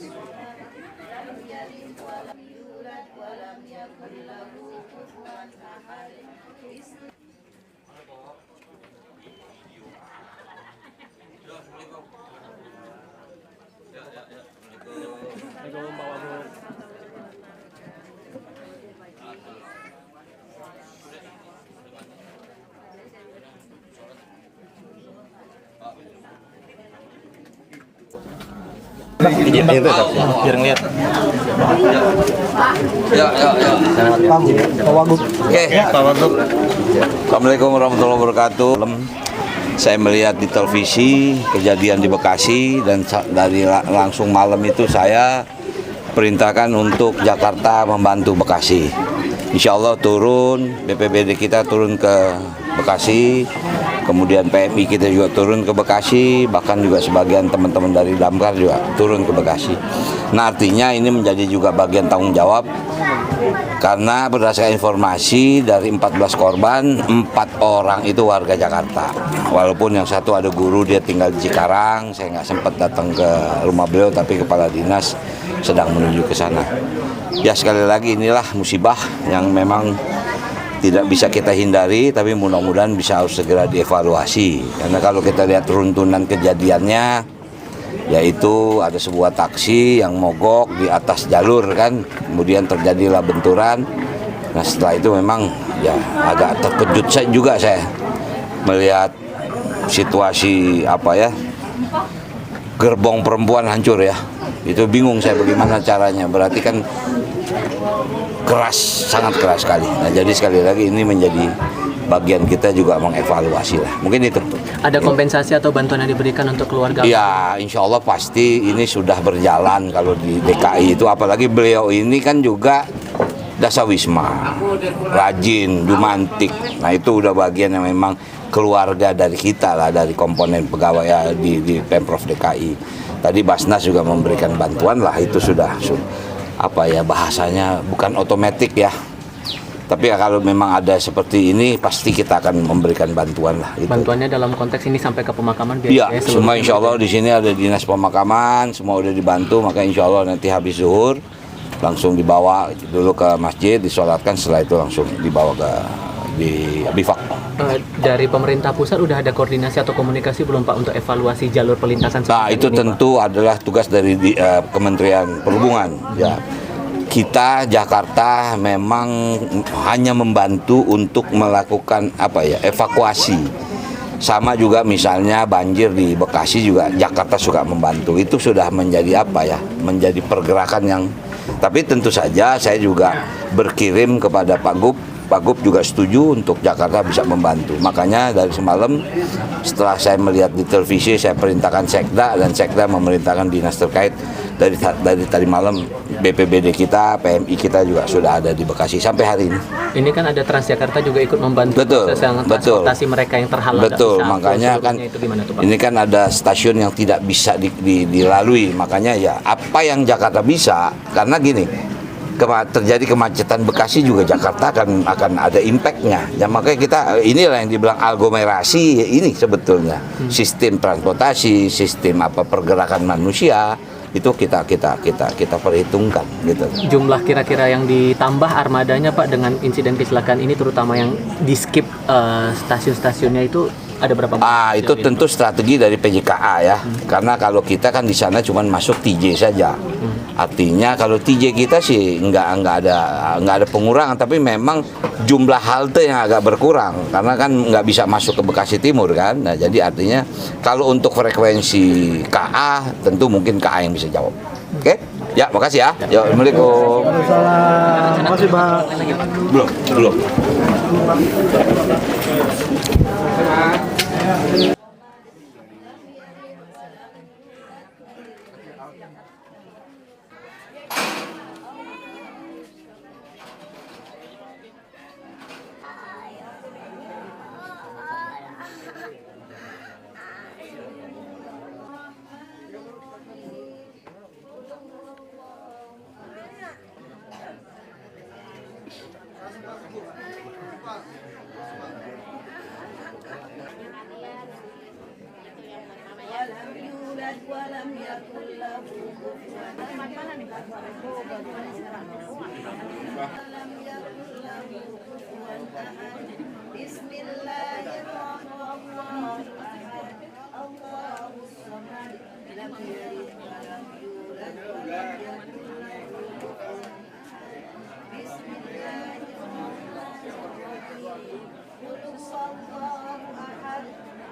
لم يلد ولم يولد ولم يكن له كفوا أحد. Biar ngeliat. Ya. Oke. Assalamualaikum warahmatullahi wabarakatuh. Saya melihat di televisi kejadian di Bekasi dan dari langsung malam itu saya perintahkan untuk Jakarta membantu Bekasi. Insya Allah turun, BPBD kita turun ke Bekasi, kemudian PMI kita juga turun ke Bekasi, bahkan juga sebagian teman-teman dari Damkar juga turun ke Bekasi. Nah, artinya ini menjadi juga bagian tanggung jawab karena berdasarkan informasi dari 14 korban, 4 orang itu warga Jakarta. Walaupun yang satu ada guru, dia tinggal di Cikarang, saya nggak sempat datang ke rumah beliau, tapi kepala dinas sedang menuju ke sana. Ya, sekali lagi inilah musibah yang memang tidak bisa kita hindari, tapi mudah-mudahan bisa harus segera dievaluasi. Karena kalau kita lihat runtunan kejadiannya, yaitu ada sebuah taksi yang mogok di atas jalur kan, kemudian terjadilah benturan. Nah, setelah itu memang ya agak terkejut saya melihat situasi gerbong perempuan hancur ya. Itu bingung saya bagaimana caranya. Berarti kan keras, sangat keras sekali. Nah, jadi sekali lagi ini menjadi bagian kita juga mengevaluasi lah. Mungkin itu. Ada kompensasi atau bantuan yang diberikan untuk keluarga? Ya, insya Allah pasti ini sudah berjalan kalau di DKI itu. Apalagi beliau ini kan juga dasawisma, rajin, jumantik. Nah, itu udah bagian yang memang keluarga dari kita lah, dari komponen pegawai ya, di Pemprov DKI. Tadi Basnas juga memberikan bantuan lah, itu sudah bahasanya bukan otomatis ya. Tapi ya, kalau memang ada seperti ini pasti kita akan memberikan bantuan lah. Gitu. Bantuannya dalam konteks ini sampai ke pemakaman? Iya, semua insya Allah di sini ada dinas pemakaman, semua udah dibantu, maka insya Allah nanti habis zuhur langsung dibawa dulu ke masjid, disolatkan, setelah itu langsung dibawa ke di Bifak. Dari pemerintah pusat udah ada koordinasi atau komunikasi belum Pak untuk evaluasi jalur pelintasan? Nah, itu ini, tentu Pak, adalah tugas dari Kementerian Perhubungan. Ya, kita Jakarta memang hanya membantu untuk melakukan evakuasi. Sama juga misalnya banjir di Bekasi juga Jakarta suka membantu. Itu sudah menjadi menjadi pergerakan yang. Tapi tentu saja saya juga berkirim kepada Pak Gub juga setuju untuk Jakarta bisa membantu. Makanya dari semalam setelah saya melihat di televisi, saya perintahkan Sekda, dan Sekda memerintahkan dinas terkait. Dari tadi malam BPBD kita, PMI kita juga sudah ada di Bekasi sampai hari ini. Ini kan ada Transjakarta juga ikut membantu transportasi mereka yang terhalang. Betul, makanya kan ini kan ada stasiun yang tidak bisa dilalui. Makanya ya apa yang Jakarta bisa, karena gini, terjadi kemacetan Bekasi juga Jakarta akan ada impactnya. Ya, makanya kita inilah yang dibilang aglomerasi ini sebetulnya sistem transportasi, sistem pergerakan manusia itu kita perhitungkan gitu. Jumlah kira-kira yang ditambah armadanya Pak dengan insiden kecelakaan ini, terutama yang di skip stasiun-stasiunnya itu ada berapa? Itu tentu strategi dari PJKA ya. Karena kalau kita kan di sana cuma masuk TJ saja. Artinya kalau TJ kita sih nggak ada pengurangan, tapi memang jumlah halte yang agak berkurang karena kan nggak bisa masuk ke Bekasi Timur kan. Nah, jadi artinya kalau untuk frekuensi KA tentu mungkin KA yang bisa jawab. Oke? Ya, makasih ya. Ya, Assalamualaikum. Waalaikumsalam. Makasih, Pak. Belum. ولم يكن له كفوا أحد بسم الله الرحمن الرحيم الله الصمد لم يلد ولم يولد ولم يكن له كفوا أحد بسم الله الرحمن الرحيم قل هو الله أحد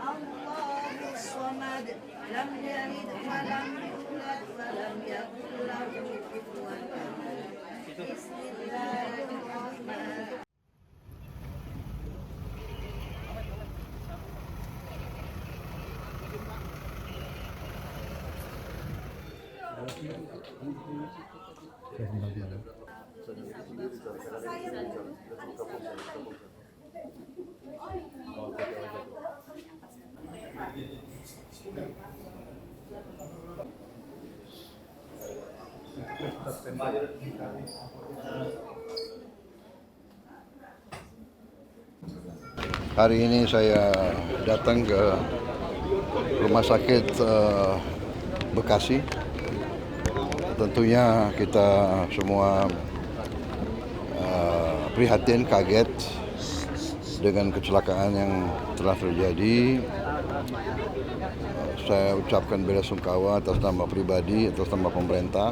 الله الصمد لم يلد ولم يولد ولم يكن له كفوا أحد بسم الله الرحمن Hari ini saya datang ke Rumah Sakit Bekasi. Tentunya kita semua prihatin, kaget dengan kecelakaan yang telah terjadi. Saya ucapkan belasungkawa atas nama pribadi, atas nama pemerintah.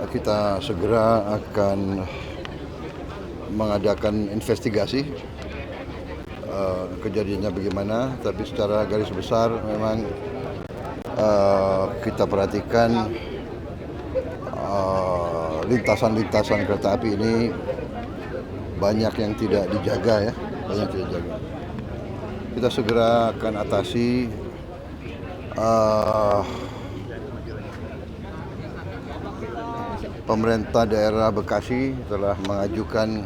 Kita segera akan mengadakan investigasi kejadiannya bagaimana, tapi secara garis besar memang kita perhatikan lintasan-lintasan kereta api ini banyak yang tidak dijaga ya, banyak tidak dijaga. Kita segera akan atasi. Pemerintah daerah Bekasi telah mengajukan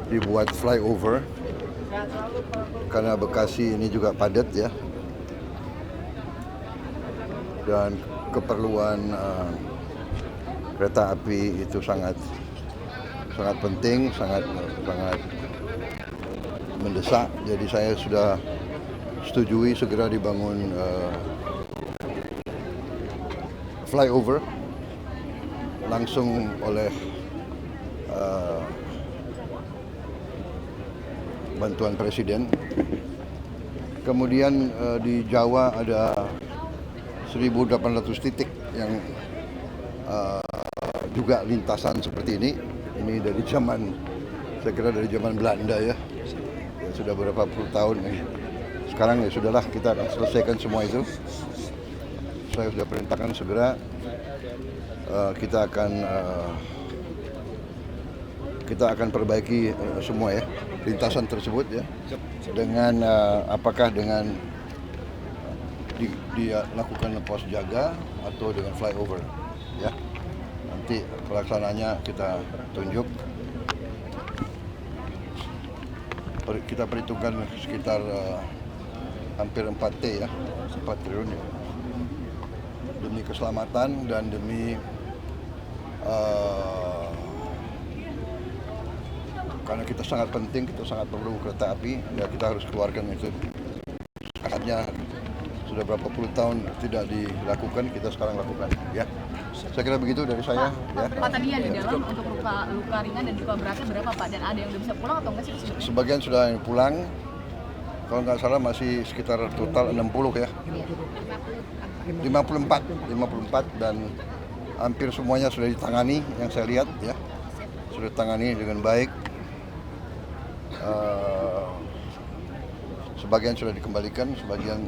dibuat flyover karena Bekasi ini juga padat ya, dan keperluan kereta api itu sangat penting, sangat mendesak. Jadi saya sudah setujui segera dibangun flyover langsung oleh bantuan Presiden. Kemudian di Jawa ada 1.800 titik yang juga lintasan seperti ini. Ini dari zaman, saya kira dari zaman Belanda ya, sudah beberapa puluh tahun. Sekarang ya sudahlah, kita akan selesaikan semua itu. Saya sudah perintahkan segera kita akan perbaiki semua ya, lintasan tersebut ya, dengan apakah dengan dia lakukan pos jaga atau dengan flyover ya. Nanti pelaksananya kita tunjuk. Kita perhitungkan sekitar hampir 4T ya, 4 triliun ya. Demi keselamatan dan demi karena kita sangat penting, kita sangat perlu kereta api, ya kita harus keluarkan itu. Saatnya sudah berapa puluh tahun tidak dilakukan, kita sekarang lakukan ya. Saya kira begitu dari saya. Pak, tadi yang di dalam untuk luka ringan dan luka beratnya berapa Pak? Dan ada yang udah bisa pulang atau enggak sih? Sebagian sudah pulang, kalau nggak salah masih sekitar total 60 ya. 54 dan hampir semuanya sudah ditangani yang saya lihat ya, sudah ditangani dengan baik. Sebagian sudah dikembalikan, sebagian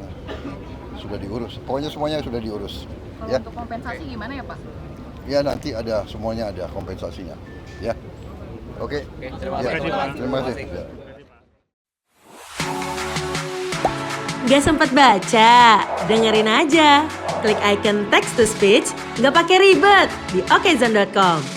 sudah diurus. Pokoknya semuanya sudah diurus. Kalau Ya. untuk kompensasi gimana ya Pak? Ya nanti ada, semuanya ada kompensasinya. Ya, oke. Terima Ya, kasih Pak. terima kasih. Ya. Gak sempat baca? Dengerin aja. Klik icon text to speech, gak pakai ribet di okezone.com.